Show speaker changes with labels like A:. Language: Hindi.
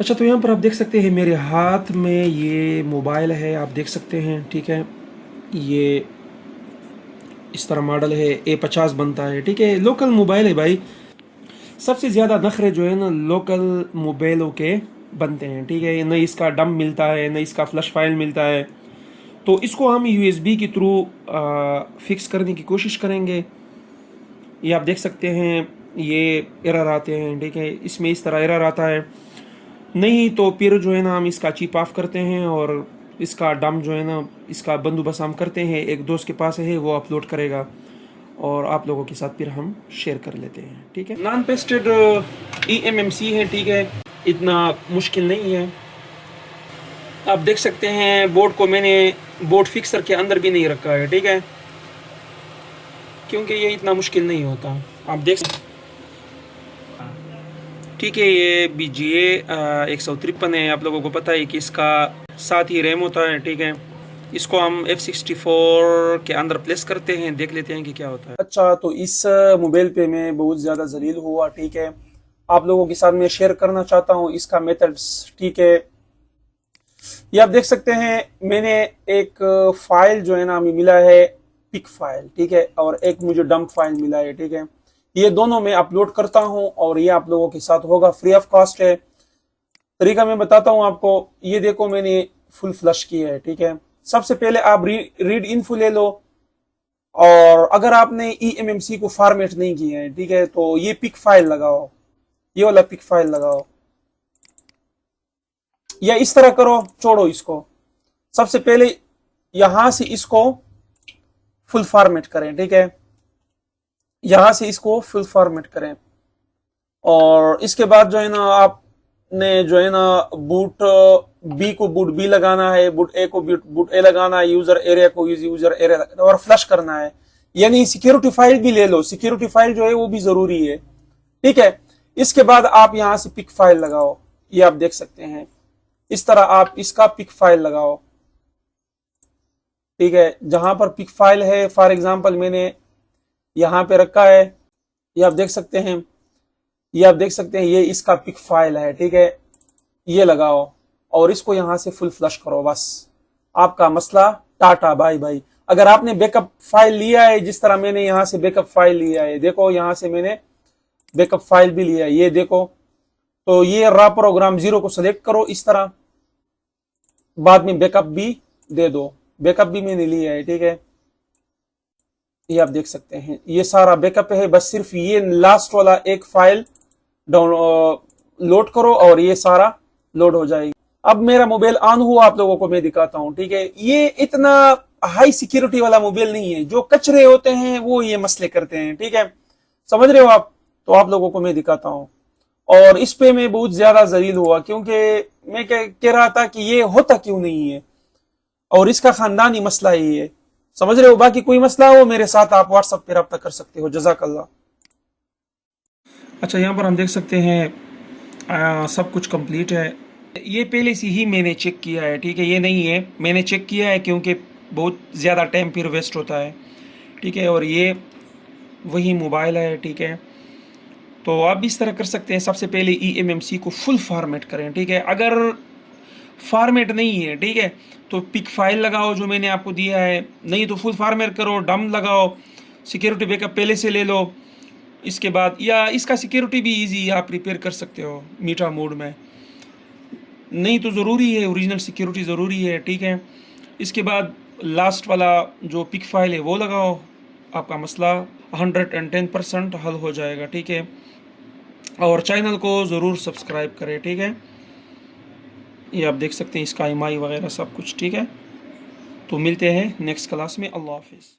A: अच्छा, तो यहाँ पर आप देख सकते हैं मेरे हाथ में ये मोबाइल है, आप देख सकते हैं, ठीक है। ये इस तरह मॉडल है, A50 बनता है, ठीक है। लोकल मोबाइल है भाई। सबसे ज़्यादा नखरे जो है ना लोकल मोबाइलों के बनते हैं, ठीक है। न इसका डम मिलता है, न इसका फ्लश फाइल मिलता है। तो इसको हम USB के थ्रू फिक्स करने की कोशिश करेंगे। ये आप देख सकते हैं, ये एरर आते हैं, ठीक है। इसमें इस तरह एरर आता है। नहीं तो फिर जो है ना हम इसका चिप ऑफ करते हैं और इसका डम जो है ना इसका बंदोबस्त हम करते हैं। एक दोस्त के पास है, वो अपलोड करेगा और आप लोगों के साथ फिर हम शेयर कर लेते हैं, ठीक है। नॉन पेस्टेड eMMC है, ठीक है। इतना मुश्किल नहीं है। आप देख सकते हैं बोर्ड को मैंने बोर्ड फिक्सर के अंदर भी नहीं रखा है, ठीक है, क्योंकि ये इतना मुश्किल नहीं होता। आप देख, ठीक है। ये BGA 153 है। आप लोगों को पता है कि इसका साथ ही रैम होता है, ठीक है। इसको हम F64 के अंदर प्लेस करते हैं, देख लेते हैं कि क्या होता है। अच्छा, तो इस मोबाइल पे मैं बहुत ज़्यादा जलील हुआ, ठीक है। आप लोगों के साथ मैं शेयर करना चाहता हूँ इसका मेथड्स, ठीक है। ये आप देख सकते हैं, मैंने एक फाइल जो है ना हमें मिला है पिक फाइल, ठीक है, और एक मुझे डंप फाइल मिला है, ठीक है। ये दोनों मैं अपलोड करता हूं और ये आप लोगों के साथ होगा, फ्री ऑफ कॉस्ट है। तरीका मैं बताता हूं आपको। ये देखो, मैंने फुल फ्लश किया है, ठीक है। सबसे पहले आप रीड इन्फो ले लो, और अगर आपने eMMC को फॉर्मेट नहीं किया है, ठीक है, तो ये पिक फाइल लगाओ, ये वाला पिक फाइल लगाओ, या इस तरह करो, छोड़ो इसको। सबसे पहले यहां से इसको फुल फॉर्मेट करें, ठीक है। यहां से इसको फुल फॉर्मेट करें, और इसके बाद जो है ना आपने जो है ना बूट बी को बूट बी लगाना है, बूट ए को बूट ए लगाना है, यूजर एरिया को यूजर एरिया और फ्लश करना है। यानी सिक्योरिटी फाइल भी ले लो, सिक्योरिटी फाइल जो है वो भी जरूरी है, ठीक है। इसके बाद आप यहां से पिक फाइल लगाओ, ये आप देख सकते हैं, इस तरह आप इसका पिक फाइल लगाओ, ठीक है। जहां पर पिक फाइल है, फॉर एग्जांपल मैंने यहां पे रखा है, ये आप देख सकते हैं, ये आप देख सकते हैं, ये इसका पिक फाइल है, ठीक है। ये लगाओ और इसको यहां से फुल फ्लश करो, बस आपका मसला टाटा बाय बाय। अगर आपने बैकअप फाइल लिया है, जिस तरह मैंने यहां से बैकअप फाइल लिया है, देखो यहां से मैंने बैकअप फाइल भी लिया है, ये देखो। तो ये रॉ प्रोग्राम 0 को सिलेक्ट करो इस तरह, बाद में बैकअप भी दे दो, बैकअप भी मैंने लिया है, ठीक है। ये आप देख सकते हैं, ये सारा बैकअप है, बस सिर्फ ये लास्ट वाला एक फाइल लोड करो और ये सारा लोड हो जाएगी। अब मेरा मोबाइल ऑन हुआ, आप लोगों को मैं दिखाता हूं, ठीक है। ये इतना हाई सिक्योरिटी वाला मोबाइल नहीं है, जो कचरे होते हैं वो ये मसले करते हैं, ठीक है, समझ रहे हो आप। तो आप लोगों को मैं दिखाता हूं, और इस पे मैं बहुत ज्यादा जलील हुआ, क्योंकि मैं कह रहा था कि ये होता क्यों नहीं है, और इसका खानदानी मसला ही है, समझ रहे हो। बाकी कोई मसला हो मेरे साथ आप व्हाट्सएप पे रब्ता कर सकते हो। जज़ाकल्लाह। अच्छा, यहाँ पर हम देख सकते हैं सब कुछ कंप्लीट है। ये पहले से ही मैंने चेक किया है, ठीक है, ये नहीं है, मैंने चेक किया है, क्योंकि बहुत ज़्यादा टाइम फिर वेस्ट होता है, ठीक है। और ये वही मोबाइल है, ठीक है। तो आप इस तरह कर सकते हैं, सबसे पहले eMMC को फुल फॉर्मेट करें, ठीक है। अगर फॉर्मेट नहीं है, ठीक है, तो पिक फाइल लगाओ जो मैंने आपको दिया है, नहीं तो फुल फॉर्मेट करो, डम लगाओ, सिक्योरिटी बैकअप पहले से ले लो। इसके बाद या इसका सिक्योरिटी भी इजी आप प्रिपेयर कर सकते हो मीटा मोड में, नहीं तो ज़रूरी है, ओरिजिनल सिक्योरिटी ज़रूरी है, ठीक है। इसके बाद लास्ट वाला जो पिक फाइल है वो लगाओ, आपका मसला 110% हल हो जाएगा, ठीक है। और चैनल को ज़रूर सब्सक्राइब करें, ठीक है। ये आप देख सकते हैं इसका MI वगैरह सब कुछ, ठीक है। तो मिलते हैं नेक्स्ट क्लास में। अल्लाह हाफिज़।